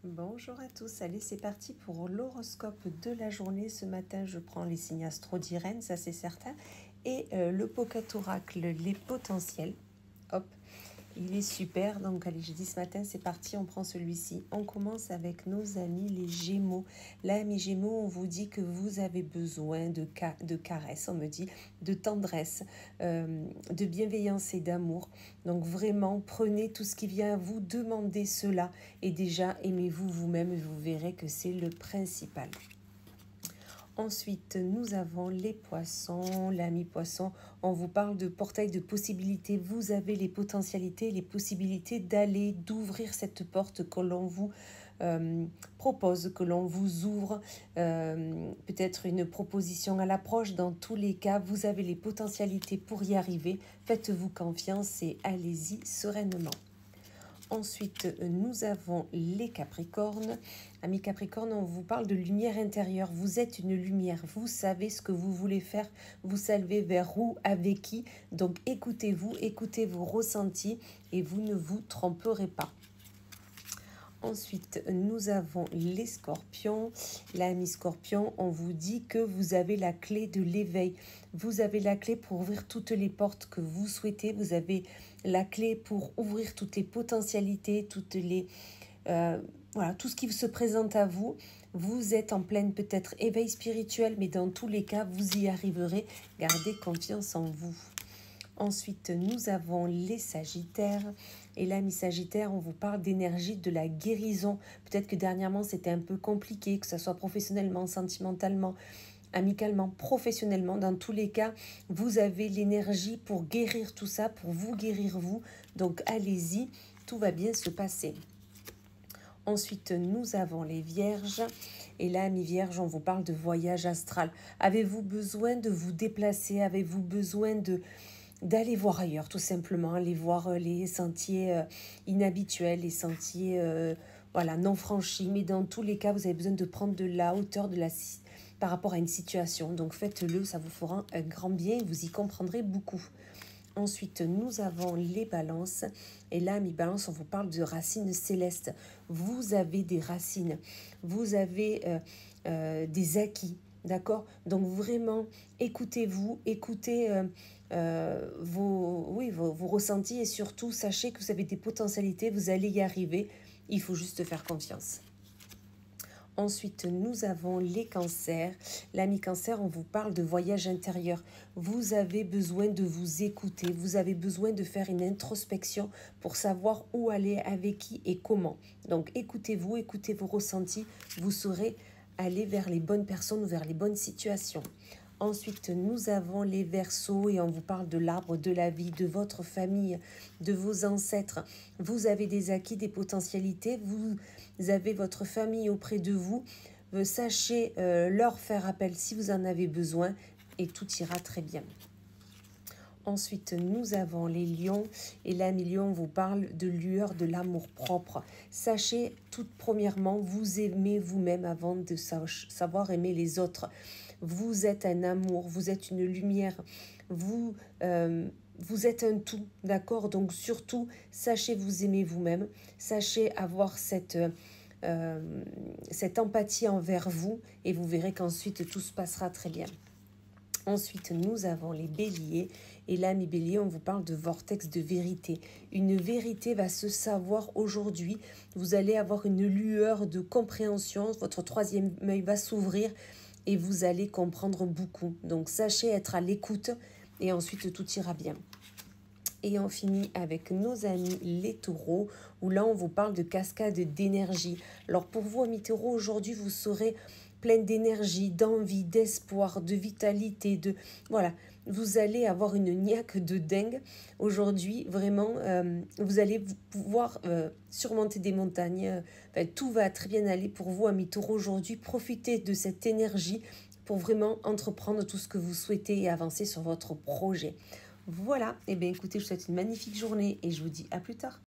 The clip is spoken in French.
Bonjour à tous, allez c'est parti pour l'horoscope de la journée. Ce matin je prends les signes astro d'Irène, ça c'est certain, et le Pocket Oracle, les potentiels. Hop, il est super, donc allez je dis ce matin c'est parti, on prend celui-ci. On commence avec nos amis les Gémeaux. Là amis Gémeaux, on vous dit que vous avez besoin de caresses, on me dit, de tendresse, de bienveillance et d'amour. Donc vraiment prenez tout ce qui vient à vous, demandez cela. Et déjà, aimez-vous vous-même et vous verrez que c'est le principal. Ensuite, nous avons les poissons. L'ami poisson, on vous parle de portail de possibilités. Vous avez les potentialités, les possibilités d'aller, d'ouvrir cette porte que l'on vous propose, que l'on vous ouvre. Peut-être une proposition à l'approche. Dans tous les cas, vous avez les potentialités pour y arriver. Faites-vous confiance et allez-y sereinement. Ensuite, nous avons les Capricornes. Amis Capricornes, on vous parle de lumière intérieure. Vous êtes une lumière. Vous savez ce que vous voulez faire. Vous savez vers où, avec qui. Donc, écoutez-vous, écoutez vos ressentis et vous ne vous tromperez pas. Ensuite, nous avons les Scorpions. L'ami Scorpion, on vous dit que vous avez la clé de l'éveil. Vous avez la clé pour ouvrir toutes les portes que vous souhaitez. Vous avez la clé pour ouvrir toutes les potentialités, voilà, tout ce qui se présente à vous. Vous êtes en pleine peut-être éveil spirituel, mais dans tous les cas, vous y arriverez. Gardez confiance en vous. Ensuite, nous avons les Sagittaires. Et là, mes Sagittaires, on vous parle d'énergie, de la guérison. Peut-être que dernièrement, c'était un peu compliqué, que ce soit professionnellement, sentimentalement, amicalement, professionnellement. Dans tous les cas, vous avez l'énergie pour guérir tout ça, pour vous guérir vous. Donc, allez-y, tout va bien se passer. Ensuite, nous avons les Vierges. Et là, mes Vierges, on vous parle de voyage astral. Avez-vous besoin de vous déplacer? Avez-vous besoin d'aller voir ailleurs, tout simplement, aller voir les sentiers inhabituels, les sentiers voilà, non franchis, mais dans tous les cas, vous avez besoin de prendre de la hauteur par rapport à une situation. Donc faites-le, ça vous fera un grand bien et vous y comprendrez beaucoup. Ensuite, nous avons les balances. Et là, mes balances, on vous parle de racines célestes. Vous avez des racines, vous avez des acquis. D'accord? Donc vraiment, écoutez-vous, écoutez vos ressentis et surtout, sachez que vous avez des potentialités, vous allez y arriver. Il faut juste faire confiance. Ensuite, nous avons les cancers. L'ami cancer, on vous parle de voyage intérieur. Vous avez besoin de vous écouter. Vous avez besoin de faire une introspection pour savoir où aller, avec qui et comment. Donc, écoutez-vous, écoutez vos ressentis. Vous saurez aller vers les bonnes personnes ou vers les bonnes situations. Ensuite, nous avons les Verseaux et on vous parle de l'arbre de la vie, de votre famille, de vos ancêtres. Vous avez des acquis, des potentialités, vous avez votre famille auprès de vous. Sachez leur faire appel si vous en avez besoin et tout ira très bien. Ensuite, nous avons les lions. Et là, mes lions, on vous parle de lueur de l'amour propre. Sachez, tout premièrement, vous aimer vous-même avant de savoir aimer les autres. Vous êtes un amour, vous êtes une lumière, vous êtes un tout, d'accord? Donc surtout, sachez vous aimer vous-même, sachez avoir cette empathie envers vous et vous verrez qu'ensuite tout se passera très bien. Ensuite, nous avons les béliers. Et là, mes béliers, on vous parle de vortex de vérité. Une vérité va se savoir aujourd'hui. Vous allez avoir une lueur de compréhension. Votre troisième œil va s'ouvrir et vous allez comprendre beaucoup. Donc, sachez être à l'écoute et ensuite tout ira bien. Et on finit avec nos amis les taureaux, où là, on vous parle de cascade d'énergie. Alors, pour vous, amis taureaux, aujourd'hui, vous serez pleine d'énergie, d'envie, d'espoir, de vitalité, voilà, vous allez avoir une niaque de dingue. Aujourd'hui, vraiment, vous allez pouvoir surmonter des montagnes. Tout va très bien aller pour vous, amis taureaux, aujourd'hui. Profitez de cette énergie pour vraiment entreprendre tout ce que vous souhaitez et avancer sur votre projet. Voilà, et bien écoutez, je vous souhaite une magnifique journée et je vous dis à plus tard.